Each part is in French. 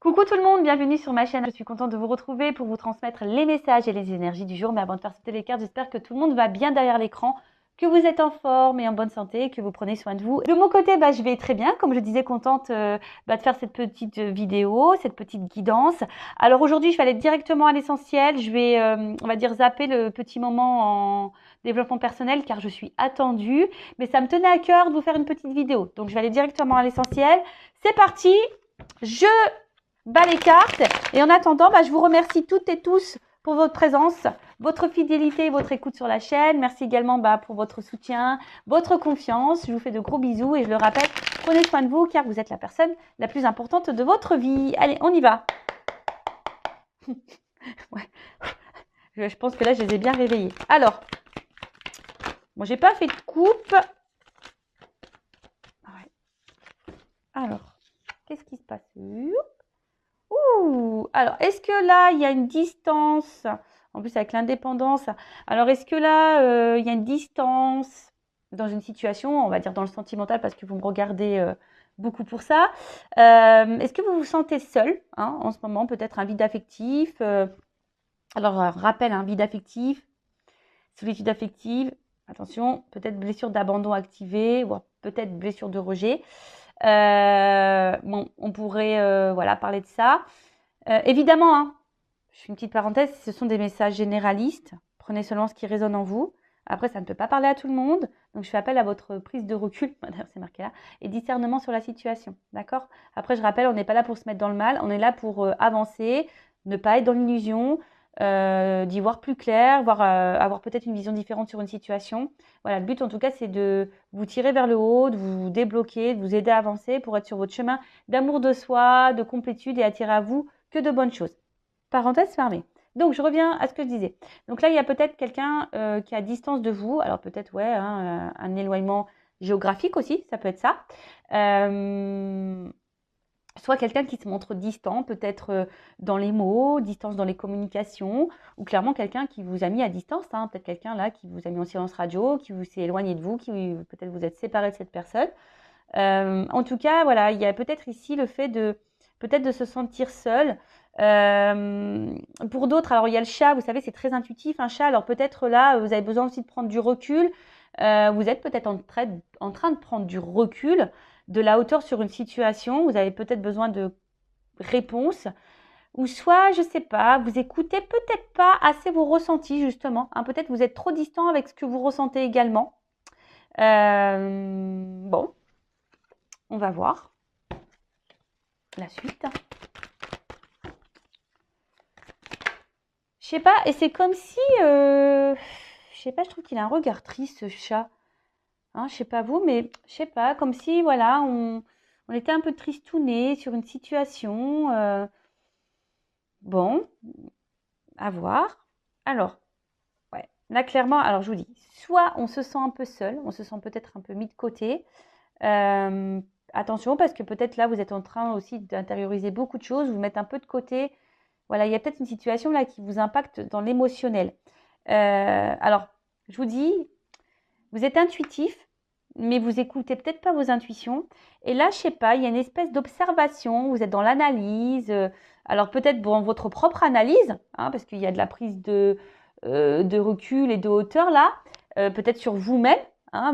Coucou tout le monde, bienvenue sur ma chaîne. Je suis contente de vous retrouver pour vous transmettre les messages et les énergies du jour. Mais avant de faire sauter les cartes, j'espère que tout le monde va bien derrière l'écran, que vous êtes en forme et en bonne santé, que vous prenez soin de vous. De mon côté, je vais très bien. Comme je disais, contente de faire cette petite vidéo, cette petite guidance. Alors aujourd'hui, je vais aller directement à l'essentiel. Je vais, on va dire, zapper le petit moment en développement personnel car je suis attendue. Mais ça me tenait à cœur de vous faire une petite vidéo. Donc je vais aller directement à l'essentiel. C'est parti. Je bas les cartes. Et en attendant, je vous remercie toutes et tous pour votre présence, votre fidélité et votre écoute sur la chaîne. Merci également pour votre soutien, votre confiance. Je vous fais de gros bisous et je le rappelle, prenez soin de vous car vous êtes la personne la plus importante de votre vie. Allez, on y va. Ouais. Je pense que là, je les ai bien réveillés. Alors, bon, j'ai pas fait de coupe. Ouais. Alors, qu'est-ce qui se passe? Ouh, alors, est-ce que là, il y a une distance? En plus, avec l'indépendance. Alors, est-ce que là, il y a une distance dans une situation, on va dire dans le sentimental, parce que vous me regardez beaucoup pour ça. Est-ce que vous vous sentez seul en ce moment? Peut-être un vide affectif. Alors, rappel, un vide affectif, solitude affective. Attention, peut-être blessure d'abandon activée, ou peut-être blessure de rejet. Bon, on pourrait parler de ça. Évidemment, je fais une petite parenthèse, ce sont des messages généralistes. Prenez seulement ce qui résonne en vous. Après, ça ne peut pas parler à tout le monde. Donc, je fais appel à votre prise de recul, d'ailleurs c'est marqué là, et discernement sur la situation. D'accord? Après, je rappelle, on n'est pas là pour se mettre dans le mal. On est là pour avancer, ne pas être dans l'illusion, d'y voir plus clair, avoir peut-être une vision différente sur une situation. Voilà, le but en tout cas, c'est de vous tirer vers le haut, de vous débloquer, de vous aider à avancer pour être sur votre chemin d'amour de soi, de complétude et attirer à vous que de bonnes choses. Parenthèse fermée. Donc, je reviens à ce que je disais. Donc là, il y a peut-être quelqu'un qui est à distance de vous. Alors peut-être, un éloignement géographique aussi, ça peut être ça. Soit quelqu'un qui se montre distant, peut-être dans les mots, distance dans les communications, ou clairement quelqu'un qui vous a mis à distance, peut-être quelqu'un là qui vous a mis en silence radio, qui vous s'est éloigné de vous, qui peut-être vous êtes séparé de cette personne. En tout cas, voilà, il y a peut-être ici le fait de peut-être de se sentir seul. Pour d'autres, alors il y a le chat, vous savez, c'est très intuitif, un chat. Alors peut-être là, vous avez besoin aussi de prendre du recul. Vous êtes peut-être en train de prendre du recul, de la hauteur sur une situation. Vous avez peut-être besoin de réponses. Ou soit, je ne sais pas, vous écoutez peut-être pas assez vos ressentis, justement. Peut-être vous êtes trop distant avec ce que vous ressentez également. Bon, on va voir la suite. Je sais pas, et c'est comme si, je sais pas, je trouve qu'il a un regard triste, ce chat. Je sais pas vous, mais je sais pas, comme si, voilà, on était un peu tristouné sur une situation. Bon, à voir. Alors, ouais, là, clairement, alors je vous dis, soit on se sent un peu seul, on se sent peut-être un peu mis de côté. Attention, parce que peut-être là, vous êtes en train aussi d'intérioriser beaucoup de choses, vous mettre un peu de côté. Voilà, il y a peut-être une situation là qui vous impacte dans l'émotionnel. Alors, je vous dis, vous êtes intuitif, mais vous écoutez peut-être pas vos intuitions. Et là, je sais pas, il y a une espèce d'observation, vous êtes dans l'analyse. Alors peut-être dans votre propre analyse, parce qu'il y a de la prise de recul et de hauteur là, peut-être sur vous-même.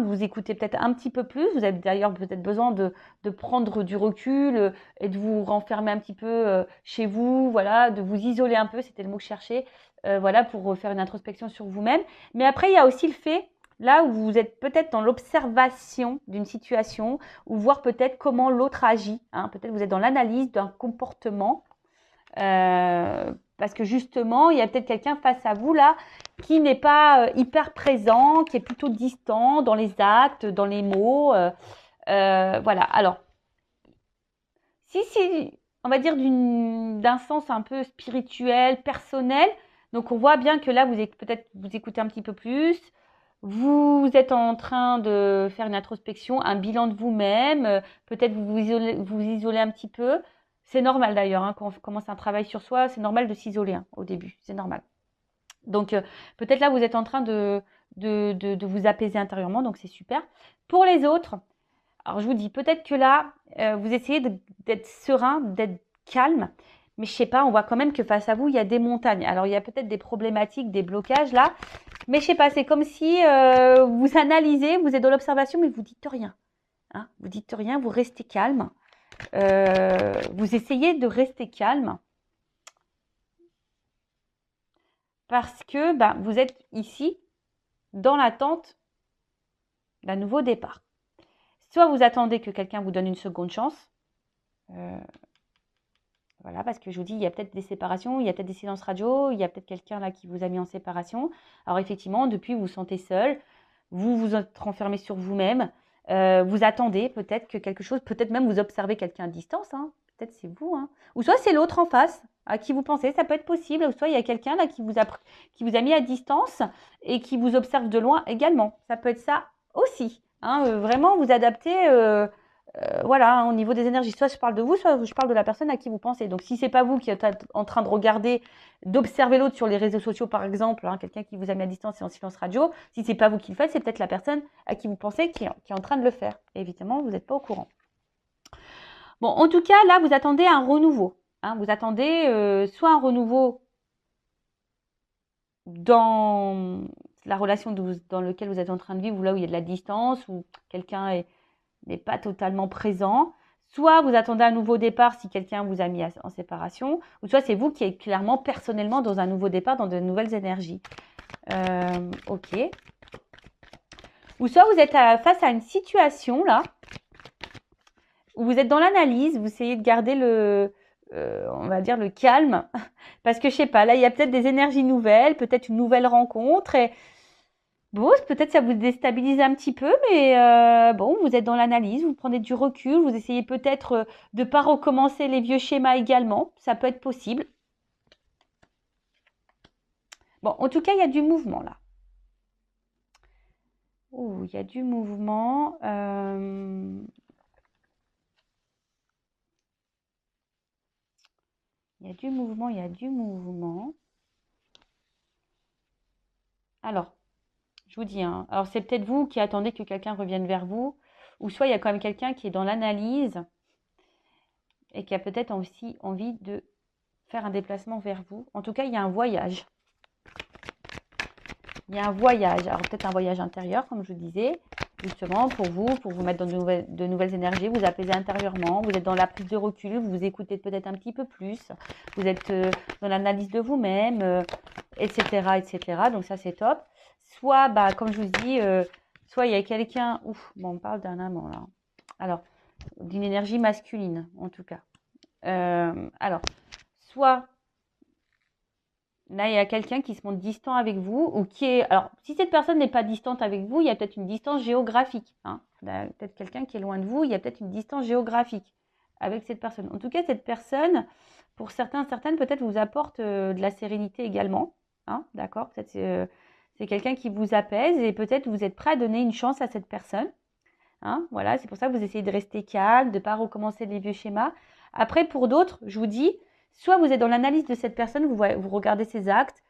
Vous écoutez peut-être un petit peu plus. Vous avez d'ailleurs peut-être besoin de prendre du recul et de vous renfermer un petit peu chez vous, voilà, de vous isoler un peu, c'était le mot que je cherchais, voilà, pour faire une introspection sur vous-même. Mais après, il y a aussi le fait, là où vous êtes peut-être dans l'observation d'une situation, ou voir peut-être comment l'autre agit. Peut-être vous êtes dans l'analyse d'un comportement. Parce que justement, il y a peut-être quelqu'un face à vous là qui n'est pas hyper présent, qui est plutôt distant dans les actes, dans les mots. Voilà. Alors, si on va dire d'un sens un peu spirituel, personnel, donc on voit bien que là, peut-être vous écoutez un petit peu plus. Vous êtes en train de faire une introspection, un bilan de vous-même. Peut-être vous isolez un petit peu. C'est normal d'ailleurs, quand on commence un travail sur soi, c'est normal de s'isoler au début, c'est normal. Donc peut-être là, vous êtes en train de vous apaiser intérieurement, donc c'est super. Pour les autres, alors je vous dis, peut-être que là, vous essayez d'être serein, d'être calme. Mais je sais pas, on voit quand même que face à vous, il y a des montagnes. Alors, il y a peut-être des problématiques, des blocages là. Mais je sais pas, c'est comme si vous analysez, vous êtes dans l'observation, mais vous dites rien. Hein, vous dites rien, vous restez calme. Vous essayez de rester calme. Parce que vous êtes ici dans l'attente d'un nouveau départ. Soit vous attendez que quelqu'un vous donne une seconde chance. Voilà, parce que je vous dis, il y a peut-être des séparations, il y a peut-être des silences radio, il y a peut-être quelqu'un là qui vous a mis en séparation. Alors effectivement, depuis, vous vous sentez seul, vous vous êtes renfermé sur vous-même, vous attendez peut-être que quelque chose, peut-être même vous observez quelqu'un à distance, hein, peut-être c'est vous, hein. Ou soit c'est l'autre en face à qui vous pensez, ça peut être possible, ou soit il y a quelqu'un là qui vous a mis à distance et qui vous observe de loin également. Ça peut être ça aussi, hein, vraiment vous adapter. Voilà, hein, au niveau des énergies, soit je parle de vous, soit je parle de la personne à qui vous pensez. Donc, si c'est pas vous qui êtes en train de regarder, d'observer l'autre sur les réseaux sociaux, par exemple, hein, quelqu'un qui vous a mis à distance et en silence radio, si c'est pas vous qui le faites, c'est peut-être la personne à qui vous pensez qui est en train de le faire. Et évidemment, vous n'êtes pas au courant. Bon, en tout cas, là, vous attendez un renouveau. Hein, vous attendez soit un renouveau dans la relation dans laquelle vous êtes en train de vivre, ou là où il y a de la distance, où quelqu'un n'est pas totalement présent. Soit vous attendez un nouveau départ si quelqu'un vous a mis en séparation, ou soit c'est vous qui êtes clairement personnellement dans un nouveau départ, dans de nouvelles énergies. Ok. Ou soit vous êtes face à une situation là, où vous êtes dans l'analyse, vous essayez de garder on va dire le calme, parce que je sais pas, là il y a peut-être des énergies nouvelles, peut-être une nouvelle rencontre, et bon, peut-être ça vous déstabilise un petit peu, mais bon, vous êtes dans l'analyse, vous prenez du recul, vous essayez peut-être de ne pas recommencer les vieux schémas également, ça peut être possible. Bon, en tout cas, il y a du mouvement là. Oh, il y a du mouvement. Il y a du mouvement, il y a du mouvement. Alors, je vous dis, hein, alors c'est peut-être vous qui attendez que quelqu'un revienne vers vous, ou soit il y a quand même quelqu'un qui est dans l'analyse et qui a peut-être aussi envie de faire un déplacement vers vous. En tout cas, il y a un voyage. Il y a un voyage, alors peut-être un voyage intérieur, comme je vous disais, justement pour vous mettre dans de nouvelles énergies, vous apaiser intérieurement, vous êtes dans la prise de recul, vous vous écoutez peut-être un petit peu plus, vous êtes dans l'analyse de vous-même, etc., etc. Donc ça, c'est top. Soit, comme je vous dis, soit il y a quelqu'un, bon, on parle d'un amant là. Alors, d'une énergie masculine, en tout cas. Alors, soit là, il y a quelqu'un qui se montre distant avec vous ou qui est... Alors, si cette personne n'est pas distante avec vous, il y a peut-être une distance géographique. Hein. Peut-être quelqu'un qui est loin de vous, il y a peut-être une distance géographique avec cette personne. En tout cas, cette personne, pour certaines, peut-être vous apporte de la sérénité également. Hein, d'accord? Peut-être c'est quelqu'un qui vous apaise et peut-être vous êtes prêt à donner une chance à cette personne. Hein, voilà, c'est pour ça que vous essayez de rester calme, de ne pas recommencer les vieux schémas. Après, pour d'autres, je vous dis, soit vous êtes dans l'analyse de cette personne, vous regardez ses actes,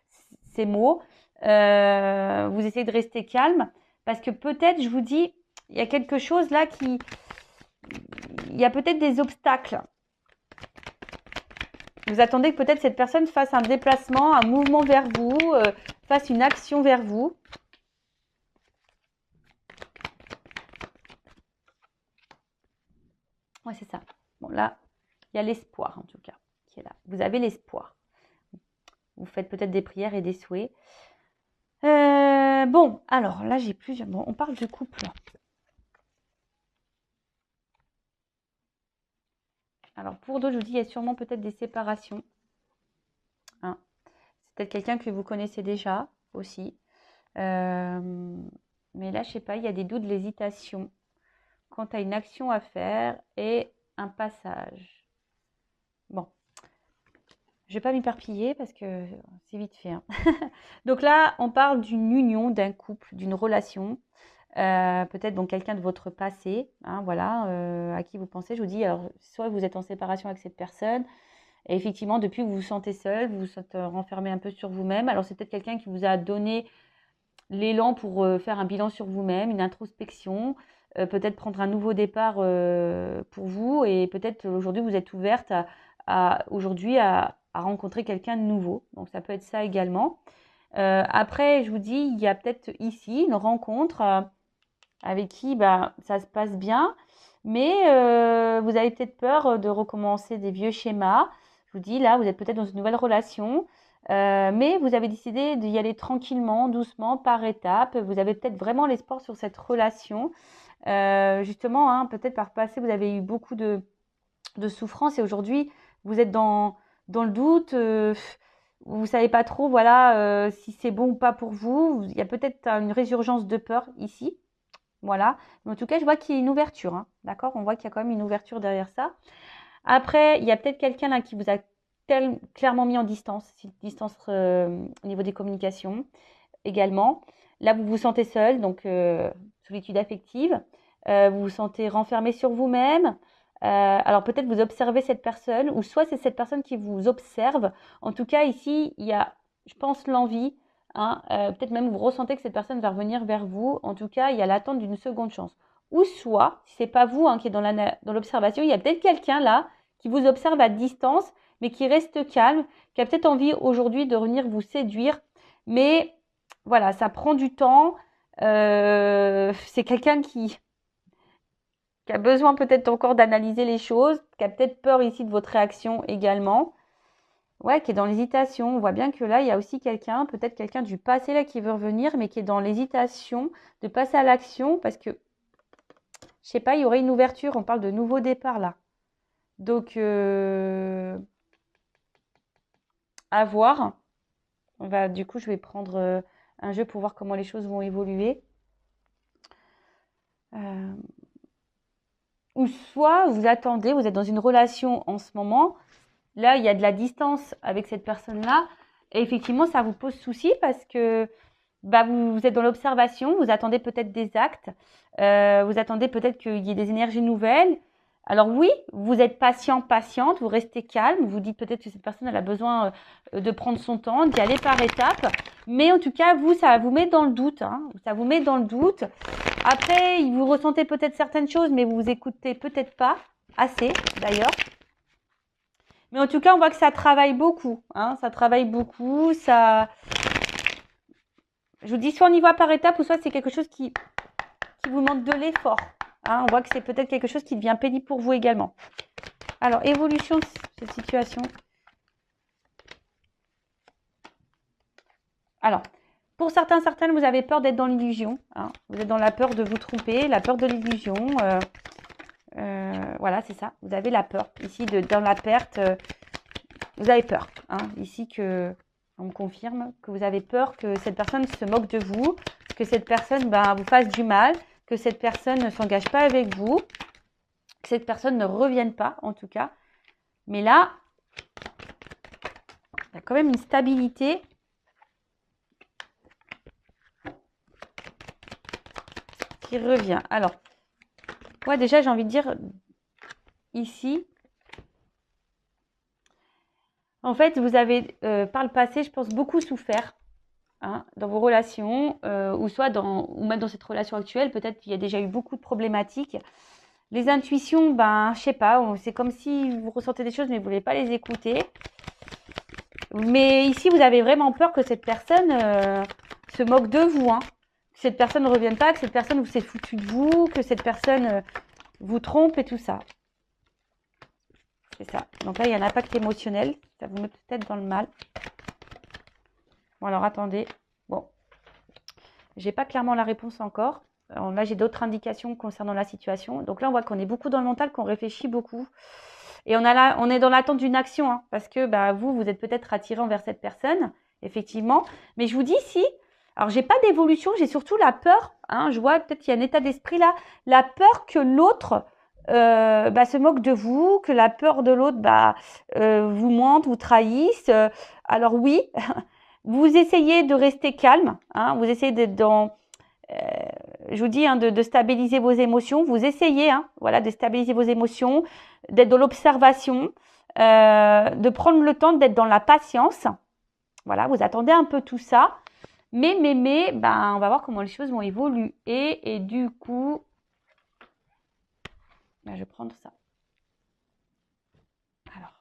ses mots, vous essayez de rester calme, parce que peut-être, je vous dis, il y a quelque chose là il y a peut-être des obstacles. Vous attendez que peut-être cette personne fasse un déplacement, un mouvement vers vous, fasse une action vers vous. Ouais, c'est ça. Bon, là, il y a l'espoir, en tout cas, qui est là. Vous avez l'espoir. Vous faites peut-être des prières et des souhaits. Bon, alors, là, j'ai plusieurs... Bon, on parle de couple. Alors, pour d'autres, je vous dis, il y a sûrement peut-être des séparations. Hein. C'est peut-être quelqu'un que vous connaissez déjà, aussi. Mais là, je sais pas, il y a des doutes, de l'hésitation quant à une action à faire et un passage. Bon, je vais pas m'éparpiller parce que c'est vite fait. Hein. Donc là, on parle d'une union, d'un couple, d'une relation. Peut-être donc quelqu'un de votre passé, hein, voilà, à qui vous pensez. Je vous dis, alors, soit vous êtes en séparation avec cette personne, et effectivement, depuis, vous vous sentez seul, vous vous êtes renfermé un peu sur vous-même. Alors, c'est peut-être quelqu'un qui vous a donné l'élan pour faire un bilan sur vous-même, une introspection, peut-être prendre un nouveau départ pour vous et peut-être aujourd'hui vous êtes ouverte aujourd'hui à rencontrer quelqu'un de nouveau. Donc ça peut être ça également. Après, je vous dis, il y a peut-être ici une rencontre avec qui ça se passe bien, mais vous avez peut-être peur de recommencer des vieux schémas. Je vous dis, là, vous êtes peut-être dans une nouvelle relation, mais vous avez décidé d'y aller tranquillement, doucement, par étapes. Vous avez peut-être vraiment l'espoir sur cette relation. Justement, hein, peut-être par passé, vous avez eu beaucoup de souffrance et aujourd'hui, vous êtes dans le doute. Vous ne savez pas trop, voilà, si c'est bon ou pas pour vous. Il y a peut-être une résurgence de peur ici. Voilà. Mais en tout cas, je vois qu'il y a une ouverture, hein. D'accord? On voit qu'il y a quand même une ouverture derrière ça. Après, il y a peut-être quelqu'un là qui vous a clairement mis en distance, distance au niveau des communications également. Là, vous vous sentez seul, donc solitude affective. Vous vous sentez renfermé sur vous-même. Alors peut-être vous observez cette personne, ou soit c'est cette personne qui vous observe. En tout cas, ici, il y a, je pense, l'envie. Hein, peut-être même vous ressentez que cette personne va revenir vers vous. En tout cas, il y a l'attente d'une seconde chance. Ou soit, si c'est pas vous, hein, qui est dans l'observation, il y a peut-être quelqu'un là qui vous observe à distance, mais qui reste calme, qui a peut-être envie aujourd'hui de venir vous séduire. Mais voilà, ça prend du temps. C'est quelqu'un qui a besoin peut-être encore d'analyser les choses, qui a peut-être peur ici de votre réaction également. Ouais, qui est dans l'hésitation. On voit bien que là, il y a aussi quelqu'un, peut-être quelqu'un du passé là qui veut revenir, mais qui est dans l'hésitation de passer à l'action parce que, je sais pas, il y aurait une ouverture. On parle de nouveau départ là. Donc, à voir. Du coup, je vais prendre un jeu pour voir comment les choses vont évoluer. Ou soit vous attendez, vous êtes dans une relation en ce moment. Là, il y a de la distance avec cette personne-là. Et effectivement, ça vous pose souci parce que vous êtes dans l'observation, vous attendez peut-être des actes, vous attendez peut-être qu'il y ait des énergies nouvelles. Alors oui, vous êtes patient, patiente, vous restez calme, vous dites peut-être que cette personne elle a besoin de prendre son temps, d'y aller par étapes. Mais en tout cas, vous, ça vous met dans le doute. Hein, ça vous met dans le doute. Après, vous ressentez peut-être certaines choses, mais vous écoutez peut-être pas assez d'ailleurs. Mais en tout cas, on voit que ça travaille beaucoup. Hein, ça travaille beaucoup. Ça, je vous dis, soit on y va par étapes, ou soit c'est quelque chose qui vous demande de l'effort. Hein, on voit que c'est peut-être quelque chose qui devient pénible pour vous également. Alors, évolution de cette situation. Alors, pour certaines, vous avez peur d'être dans l'illusion. Hein. Vous êtes dans la peur de vous tromper, la peur de l'illusion. Voilà, c'est ça. Vous avez la peur. Ici, dans la perte, vous avez peur. Hein. Ici, on me confirme que vous avez peur que cette personne se moque de vous, que cette personne vous fasse du mal, que cette personne ne s'engage pas avec vous, que cette personne ne revienne pas, en tout cas. Mais là, il y a quand même une stabilité. Qui revient. Alors, ouais, déjà, j'ai envie de dire, ici, en fait, vous avez, par le passé, je pense, beaucoup souffert. Hein, dans vos relations, ou même dans cette relation actuelle, peut-être qu'il y a déjà eu beaucoup de problématiques. Les intuitions, je sais pas, c'est comme si vous ressentez des choses, mais vous ne voulez pas les écouter. Mais ici, vous avez vraiment peur que cette personne se moque de vous, hein. Que cette personne ne revienne pas, que cette personne vous s'est foutu de vous, que cette personne vous trompe et tout ça. C'est ça. Donc là, il y a un impact émotionnel. Ça vous met peut-être dans le mal. Bon, alors attendez. Bon, j'ai pas clairement la réponse encore. Alors, là, j'ai d'autres indications concernant la situation. Donc là, on voit qu'on est beaucoup dans le mental, qu'on réfléchit beaucoup. Et on est dans l'attente d'une action, hein, parce que vous êtes peut-être attiré envers cette personne, effectivement. Mais je vous dis, si, alors j'ai pas d'évolution, j'ai surtout la peur. Hein, je vois peut-être qu'il y a un état d'esprit là, la peur que l'autre se moque de vous, que la peur de l'autre vous mente, vous trahisse. Alors oui, vous essayez de rester calme, hein, vous essayez d'être dans, je vous dis, hein, de stabiliser vos émotions. Vous essayez, hein, voilà, de stabiliser vos émotions, d'être dans l'observation, de prendre le temps d'être dans la patience. Voilà, vous attendez un peu tout ça. Mais, on va voir comment les choses vont évoluer. Et du coup, je vais prendre ça. Alors,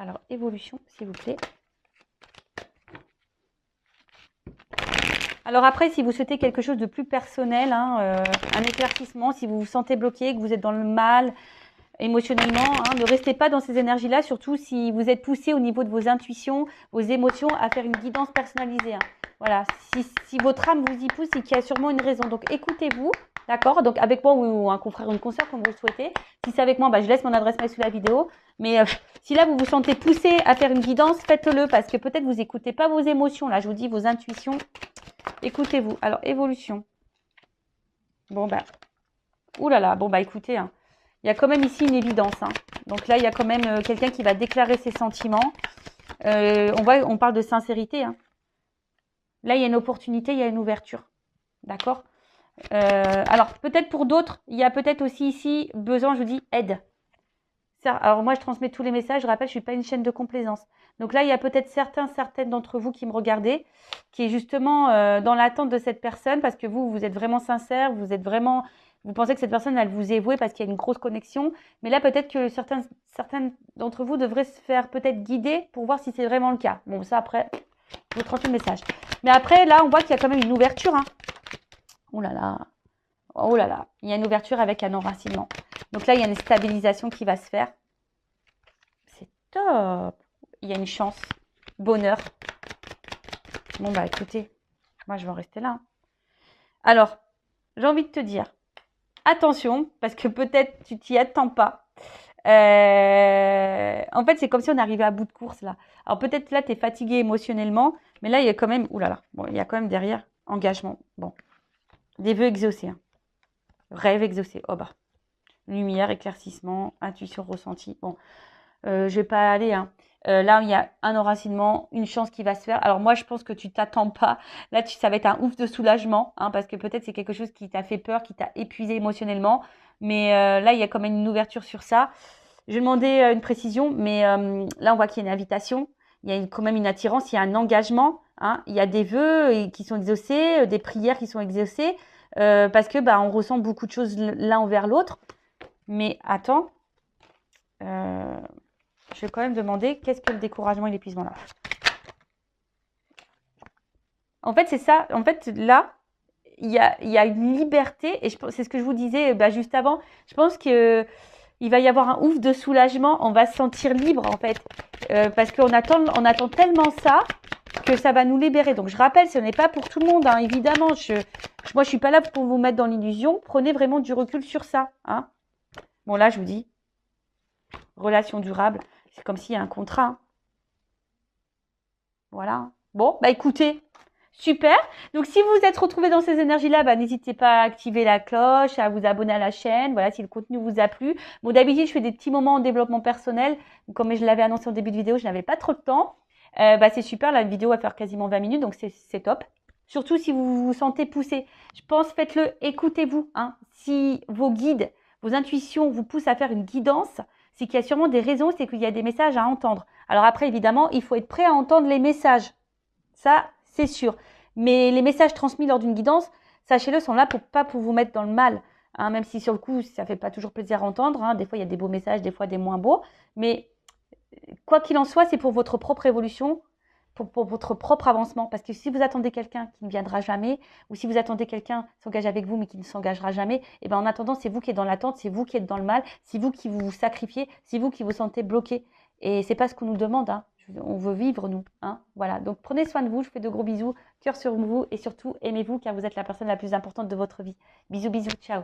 Alors, évolution, s'il vous plaît. Alors après, si vous souhaitez quelque chose de plus personnel, hein, un éclaircissement, si vous vous sentez bloqué, que vous êtes dans le mal émotionnellement, hein, ne restez pas dans ces énergies-là, surtout si vous êtes poussé au niveau de vos intuitions, vos émotions, à faire une guidance personnalisée. Hein. Voilà, si votre âme vous y pousse, c'est qu'il y a sûrement une raison. Donc écoutez-vous, d'accord? Donc avec moi ou un confrère ou une consoeur, comme vous le souhaitez. Si c'est avec moi, bah, je laisse mon adresse mail sous la vidéo. Mais si là, vous vous sentez poussé à faire une guidance, faites-le parce que peut-être vous n'écoutez pas vos émotions. Là, je vous dis vos intuitions. Écoutez-vous. Alors, évolution. Bon, bah. Ouh là là. Bon, bah, écoutez. Hein. Il y a quand même ici une évidence. Hein. Donc là, il y a quand même quelqu'un qui va déclarer ses sentiments. On parle de sincérité. Hein. Là, il y a une opportunité, il y a une ouverture. D'accord? Alors, peut-être pour d'autres, il y a peut-être aussi ici besoin, je vous dis, aide. Alors, moi, je transmets tous les messages. Je rappelle, je ne suis pas une chaîne de complaisance. Donc là, il y a peut-être certaines d'entre vous qui me regardez, qui est justement dans l'attente de cette personne parce que vous êtes vraiment sincère, vous pensez que cette personne, elle vous est vouée parce qu'il y a une grosse connexion. Mais là, peut-être que certains d'entre vous devraient se faire peut-être guider pour voir si c'est vraiment le cas. Bon, ça, après, je vous transmets le message. Mais après, là, on voit qu'il y a quand même une ouverture. Hein. Oh là là. Oh là là. Il y a une ouverture avec un enracinement. Donc là, il y a une stabilisation qui va se faire. C'est top. Il y a une chance. Bonheur. Bon, bah écoutez, moi, je vais en rester là. Alors, j'ai envie de te dire, attention, parce que peut-être tu t'y attends pas. En fait, c'est comme si on arrivait à bout de course, là. Alors, peut-être là, tu es fatigué émotionnellement, mais là, il y a quand même... Ouh là là. Bon, il y a quand même derrière engagement. Bon. Des vœux exaucés. Hein. Rêve exaucé. Oh bah. Lumière, éclaircissement, intuition ressentie. Bon, je vais pas aller. Hein. Là, il y a un enracinement, une chance qui va se faire. Alors moi, je pense que tu t'attends pas. Là, ça va être un ouf de soulagement, hein, parce que peut-être c'est quelque chose qui t'a fait peur, qui t'a épuisé émotionnellement. Mais là, il y a quand même une ouverture sur ça. Je vais demander une précision, mais là, on voit qu'il y a une invitation. Il y a quand même une attirance, il y a un engagement. Hein. Il y a des vœux qui sont exaucés, des prières qui sont exaucées, parce que on ressent beaucoup de choses l'un envers l'autre. Mais attends, je vais quand même demander qu'est-ce que le découragement et l'épuisement là. En fait, c'est ça. En fait, là, il y a une liberté, et c'est ce que je vous disais juste avant. Je pense qu'il va y avoir un ouf de soulagement. On va se sentir libre, en fait, parce qu'on attend tellement ça que ça va nous libérer. Donc, je rappelle, ce n'est pas pour tout le monde, hein, évidemment. Moi, je suis pas là pour vous mettre dans l'illusion. Prenez vraiment du recul sur ça. Hein. Bon, là, je vous dis, relation durable, c'est comme s'il y a un contrat. Hein. Voilà. Bon, écoutez, super. Donc, si vous vous êtes retrouvé dans ces énergies-là, n'hésitez pas à activer la cloche, à vous abonner à la chaîne. Voilà, si le contenu vous a plu. Bon, d'habitude, je fais des petits moments en développement personnel. Comme je l'avais annoncé au début de vidéo, je n'avais pas trop de temps. C'est super, la vidéo va faire quasiment 20 minutes, donc c'est top. Surtout si vous vous sentez poussé. Je pense, faites-le, écoutez-vous. Hein. Si vos guides, vos intuitions vous poussent à faire une guidance, c'est qu'il y a sûrement des raisons, c'est qu'il y a des messages à entendre. Alors après, évidemment, il faut être prêt à entendre les messages. Ça, c'est sûr. Mais les messages transmis lors d'une guidance, sachez-le, sont là pour vous mettre dans le mal. Hein, même si sur le coup, ça ne fait pas toujours plaisir à entendre. Hein. Des fois, il y a des beaux messages, des fois des moins beaux. Mais quoi qu'il en soit, c'est pour votre propre évolution, pour votre propre avancement. Parce que si vous attendez quelqu'un qui ne viendra jamais, ou si vous attendez quelqu'un qui s'engage avec vous mais qui ne s'engagera jamais, en attendant, c'est vous qui êtes dans l'attente, c'est vous qui êtes dans le mal, c'est vous qui vous sacrifiez, c'est vous qui vous sentez bloqué. Et c'est pas ce qu'on nous demande. Hein. On veut vivre, nous. Hein. Voilà. Donc, prenez soin de vous. Je fais de gros bisous. Cœur sur vous. Et surtout, aimez-vous car vous êtes la personne la plus importante de votre vie. Bisous, bisous. Ciao.